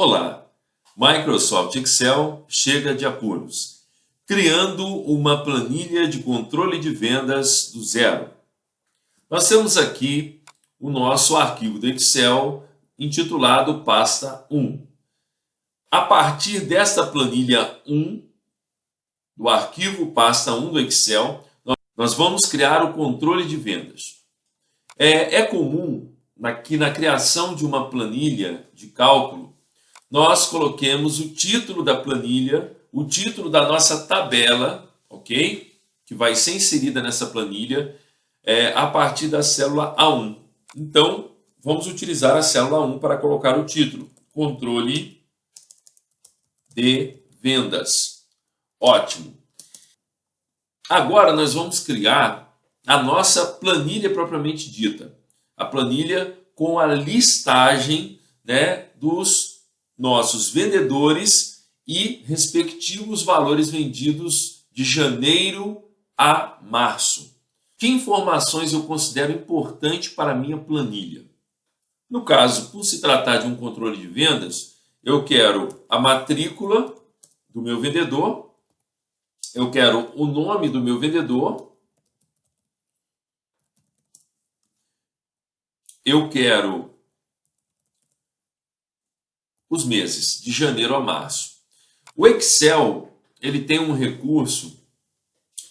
Olá, Microsoft Excel chega de apuros, criando uma planilha de controle de vendas do zero. Nós temos aqui o nosso arquivo do Excel intitulado pasta 1. A partir desta planilha 1, do arquivo pasta 1 do Excel, nós vamos criar o controle de vendas. É comum que na criação de uma planilha de cálculo, nós coloquemos o título da planilha, o título da nossa tabela, ok? Que vai ser inserida nessa planilha a partir da célula A1. Então, vamos utilizar a célula 1 para colocar o título. Controle de vendas. Ótimo. Agora nós vamos criar a nossa planilha propriamente dita. A planilha com a listagem, dos nossos vendedores e respectivos valores vendidos de janeiro a março. Que informações eu considero importante para a minha planilha? No caso, por se tratar de um controle de vendas, eu quero a matrícula do meu vendedor, eu quero o nome do meu vendedor, eu quero os meses de janeiro a março. O Excel, ele tem um recurso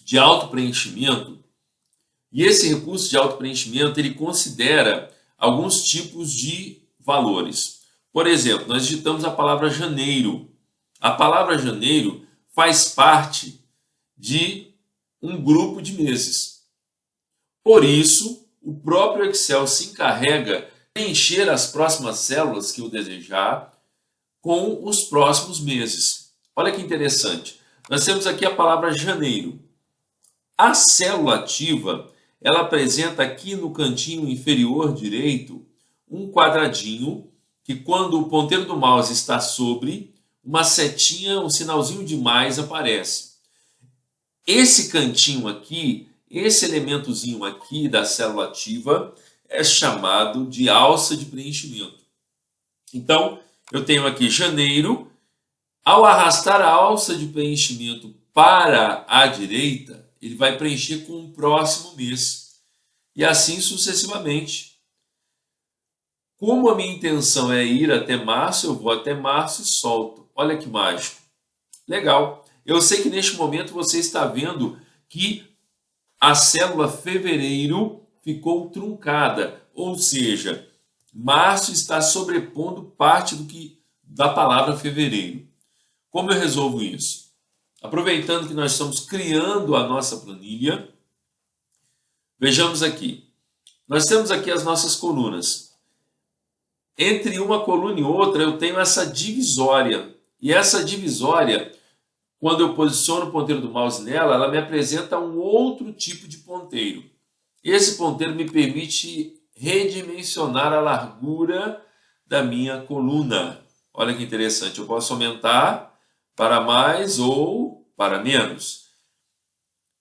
de auto-preenchimento e esse recurso de auto-preenchimento ele considera alguns tipos de valores. Por exemplo, nós digitamos a palavra janeiro. A palavra janeiro faz parte de um grupo de meses. Por isso, o próprio Excel se encarrega de preencher as próximas células que eu desejar com os próximos meses. Olha que interessante. Nós temos aqui a palavra janeiro. A célula ativa, ela apresenta aqui no cantinho inferior direito um quadradinho que quando o ponteiro do mouse está sobre, uma setinha, um sinalzinho de mais aparece. Esse cantinho aqui, esse elementozinho aqui da célula ativa é chamado de alça de preenchimento. Então, eu tenho aqui janeiro. Ao arrastar a alça de preenchimento para a direita, ele vai preencher com o próximo mês. E assim sucessivamente. Como a minha intenção é ir até março, eu vou até março e solto. Olha que mágico. Legal. Eu sei que neste momento você está vendo que a célula fevereiro ficou truncada. Ou seja, março está sobrepondo parte da palavra fevereiro. Como eu resolvo isso? Aproveitando que nós estamos criando a nossa planilha, vejamos aqui. Nós temos aqui as nossas colunas. Entre uma coluna e outra eu tenho essa divisória. E essa divisória, quando eu posiciono o ponteiro do mouse nela, ela me apresenta um outro tipo de ponteiro. Esse ponteiro me permite redimensionar a largura da minha coluna. Olha que interessante, eu posso aumentar para mais ou para menos.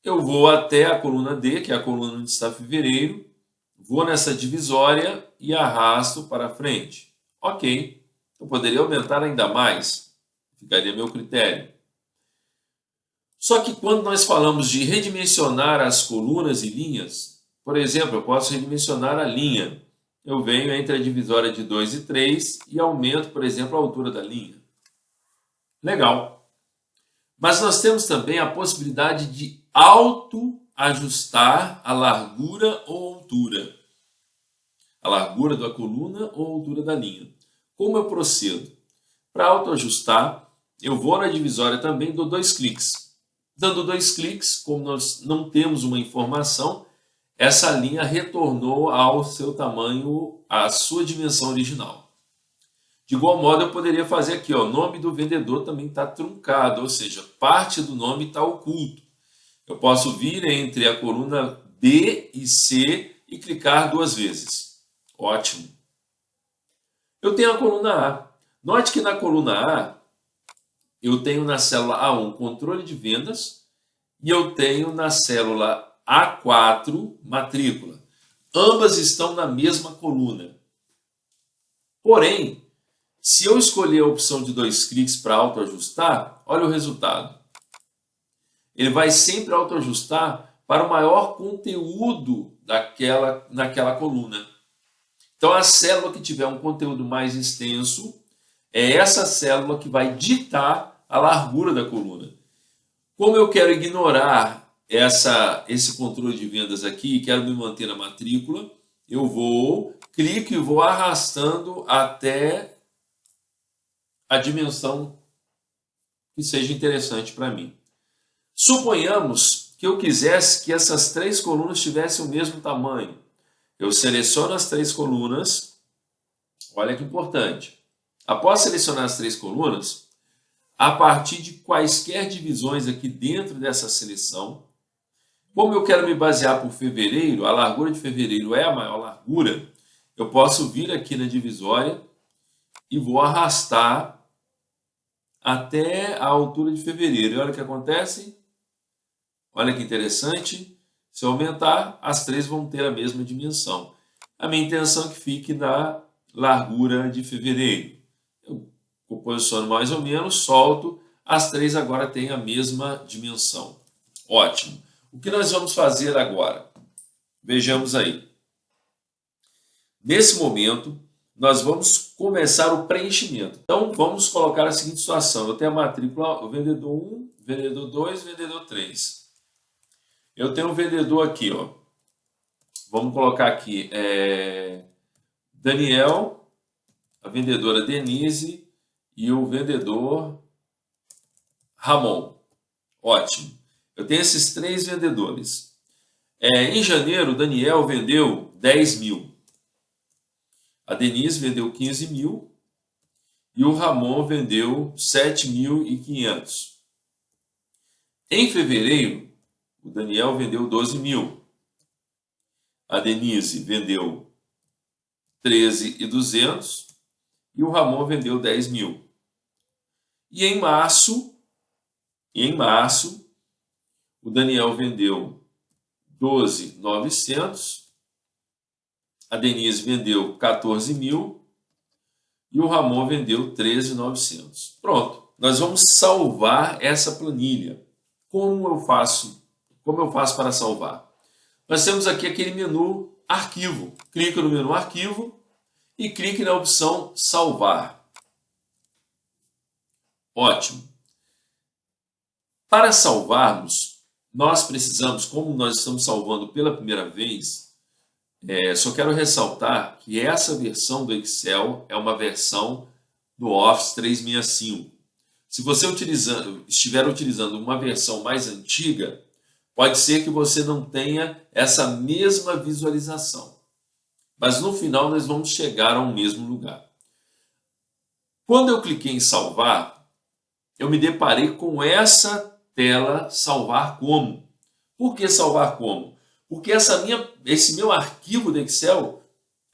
Eu vou até a coluna D, que é a coluna onde está fevereiro, vou nessa divisória e arrasto para frente. Ok, eu poderia aumentar ainda mais, ficaria a meu critério. Só que quando nós falamos de redimensionar as colunas e linhas, por exemplo, eu posso redimensionar a linha. Eu venho entre a divisória de 2 e 3 e aumento, por exemplo, a altura da linha. Legal. Mas nós temos também a possibilidade de auto-ajustar a largura ou altura. A largura da coluna ou altura da linha. Como eu procedo? Para auto-ajustar, eu vou na divisória também e dou 2 cliques. Dando 2 cliques, como nós não temos uma informação, essa linha retornou ao seu tamanho, à sua dimensão original. De igual modo, eu poderia fazer aqui, o nome do vendedor também está truncado, ou seja, parte do nome está oculto. Eu posso vir entre a coluna B e C e clicar 2 vezes. Ótimo. Eu tenho a coluna A. Note que na coluna A, eu tenho na célula A1 controle de vendas e eu tenho na célula A4 matrícula. Ambas estão na mesma coluna. Porém, Se eu escolher a opção de 2 cliques para autoajustar, olha o resultado. Ele vai sempre autoajustar para o maior conteúdo naquela coluna. Então, a célula que tiver um conteúdo mais extenso é essa célula que vai ditar a largura da coluna. Como eu quero ignorar esse controle de vendas aqui e quero me manter na matrícula, eu clico e vou arrastando até a dimensão que seja interessante para mim. Suponhamos que eu quisesse que essas 3 colunas tivessem o mesmo tamanho. Eu seleciono as 3 colunas, olha que importante. Após selecionar as 3 colunas, a partir de quaisquer divisões aqui dentro dessa seleção, como eu quero me basear por fevereiro, a largura de fevereiro é a maior largura, eu posso vir aqui na divisória e vou arrastar até a altura de fevereiro. E olha o que acontece. Olha que interessante. Se eu aumentar, as 3 vão ter a mesma dimensão. A minha intenção é que fique na largura de fevereiro. Eu posiciono mais ou menos, solto. As 3 agora têm a mesma dimensão. Ótimo. O que nós vamos fazer agora? Vejamos aí. Nesse momento, nós vamos começar o preenchimento. Então, vamos colocar a seguinte situação. Eu tenho a matrícula, o vendedor 1, vendedor 2, vendedor 3. Eu tenho um vendedor aqui, ó. Vamos colocar aqui Daniel, a vendedora Denise e o vendedor Ramon. Ótimo. Eu tenho esses 3 vendedores. Em janeiro, o Daniel vendeu 10 mil. A Denise vendeu 15 mil e o Ramon vendeu 7.500. Em fevereiro, o Daniel vendeu 12 mil. A Denise vendeu 13.200 e o Ramon vendeu 10 mil. E em março, o Daniel vendeu 12.900, a Denise vendeu 14 mil e o Ramon vendeu 13.900. Pronto, nós vamos salvar essa planilha. Como eu faço para salvar? Nós temos aqui aquele menu Arquivo. Clica no menu Arquivo e clique na opção Salvar. Ótimo. Para salvarmos, nós precisamos, como nós estamos salvando pela primeira vez, só quero ressaltar que essa versão do Excel é uma versão do Office 365. Se você estiver utilizando uma versão mais antiga, pode ser que você não tenha essa mesma visualização. Mas no final nós vamos chegar ao mesmo lugar. Quando eu cliquei em salvar, eu me deparei com essa tela salvar como. Por que salvar como? Porque esse meu arquivo do Excel,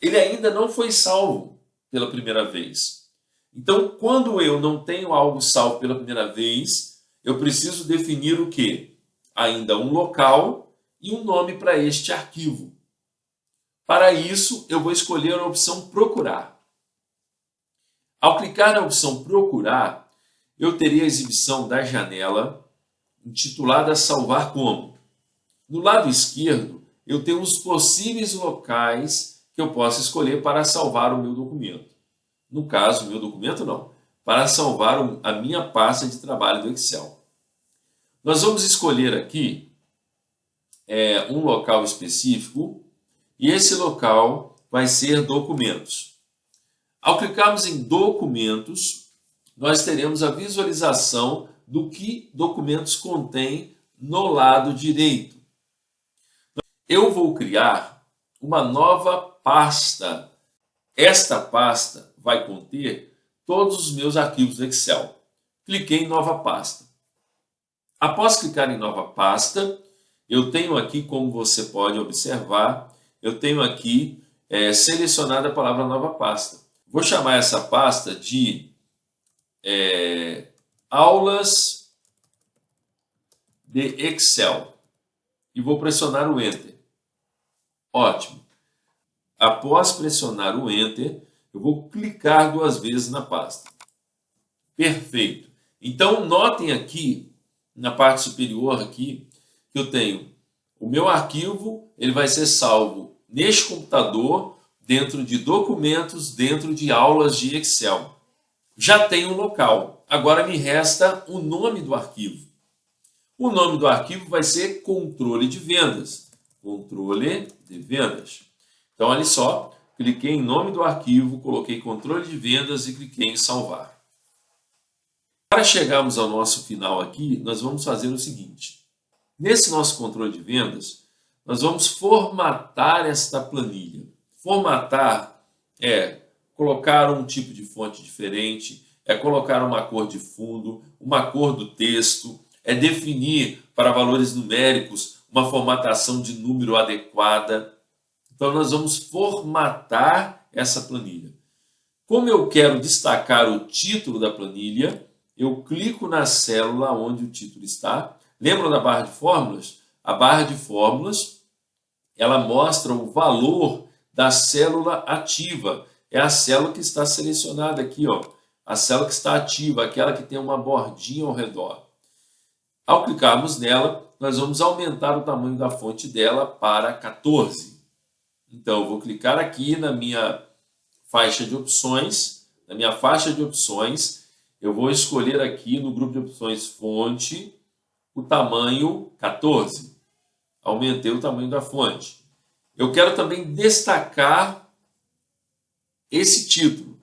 ele ainda não foi salvo pela primeira vez. Então, quando eu não tenho algo salvo pela primeira vez, eu preciso definir o quê? Ainda um local e um nome para este arquivo. Para isso, eu vou escolher a opção Procurar. Ao clicar na opção Procurar, eu terei a exibição da janela intitulada Salvar Como. No lado esquerdo, eu tenho os possíveis locais que eu posso escolher para salvar o meu documento. No caso, o meu documento não, para salvar a minha pasta de trabalho do Excel. Nós vamos escolher aqui um local específico e esse local vai ser Documentos. Ao clicarmos em Documentos, nós teremos a visualização do que documentos contém no lado direito. Eu vou criar uma nova pasta. Esta pasta vai conter todos os meus arquivos do Excel. Cliquei em Nova Pasta. Após clicar em Nova Pasta, eu tenho aqui, como você pode observar, eu tenho aqui selecionada a palavra Nova Pasta. Vou chamar essa pasta de Aulas de Excel e vou pressionar o Enter. Ótimo. Após pressionar o Enter, Eu vou clicar 2 vezes na pasta. Perfeito. Então, notem aqui, na parte superior aqui, que eu tenho o meu arquivo, ele vai ser salvo neste computador, dentro de documentos, dentro de aulas de Excel. Já tem um local. Agora me resta o nome do arquivo. O nome do arquivo vai ser controle de vendas. Controle de vendas. Então, olha só, cliquei em nome do arquivo, coloquei controle de vendas e cliquei em salvar. Para chegarmos ao nosso final aqui, nós vamos fazer o seguinte. Nesse nosso controle de vendas, nós vamos formatar esta planilha. Formatar é colocar um tipo de fonte diferente, é colocar uma cor de fundo, uma cor do texto, é definir para valores numéricos uma formatação de número adequada. Então, nós vamos formatar essa planilha. Como eu quero destacar o título da planilha, eu clico na célula onde o título está. Lembram da barra de fórmulas? A barra de fórmulas, ela mostra o valor da célula ativa. É a célula que está selecionada aqui, ó. A célula que está ativa, aquela que tem uma bordinha ao redor. Ao clicarmos nela, nós vamos aumentar o tamanho da fonte dela para 14. Então, eu vou clicar aqui na minha faixa de opções. Na minha faixa de opções, eu vou escolher aqui no grupo de opções fonte o tamanho 14. Aumentei o tamanho da fonte. Eu quero também destacar esse título.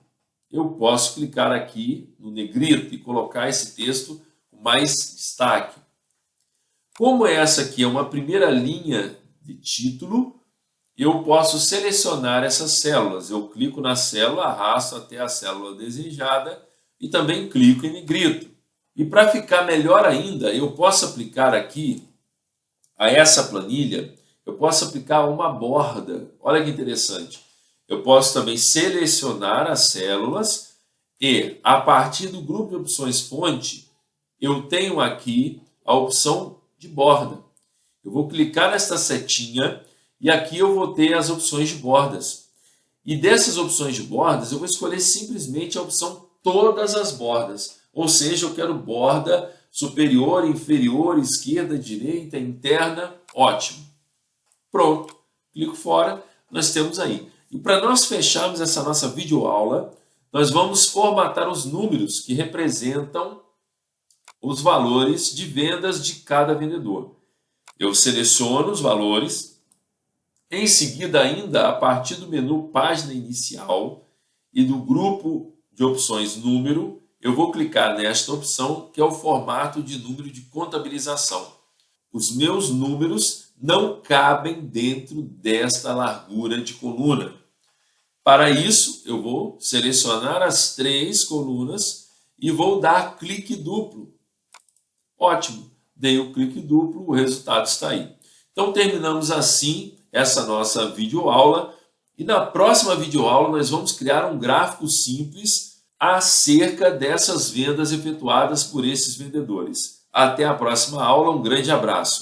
Eu posso clicar aqui no negrito e colocar esse texto com mais destaque. Como essa aqui é uma primeira linha de título, eu posso selecionar essas células. Eu clico na célula, arrasto até a célula desejada e também clico em negrito. E para ficar melhor ainda, eu posso aplicar aqui a essa planilha, eu posso aplicar uma borda. Olha que interessante. Eu posso também selecionar as células e, a partir do grupo de opções fonte, eu tenho aqui a opção de borda. Eu vou clicar nesta setinha e aqui eu vou ter as opções de bordas. E dessas opções de bordas, eu vou escolher simplesmente a opção todas as bordas. Ou seja, eu quero borda superior, inferior, esquerda, direita, interna. Ótimo. Pronto. Clico fora, nós temos aí. E para nós fecharmos essa nossa videoaula, nós vamos formatar os números que representam os valores de vendas de cada vendedor. Eu seleciono os valores, em seguida ainda, a partir do menu Página Inicial e do grupo de opções Número, eu vou clicar nesta opção, que é o formato de número de contabilização. Os meus números não cabem dentro desta largura de coluna. Para isso, eu vou selecionar as 3 colunas e vou dar clique duplo. Ótimo, dei o clique duplo, o resultado está aí. Então, terminamos assim essa nossa videoaula. E na próxima videoaula, nós vamos criar um gráfico simples acerca dessas vendas efetuadas por esses vendedores. Até a próxima aula, um grande abraço.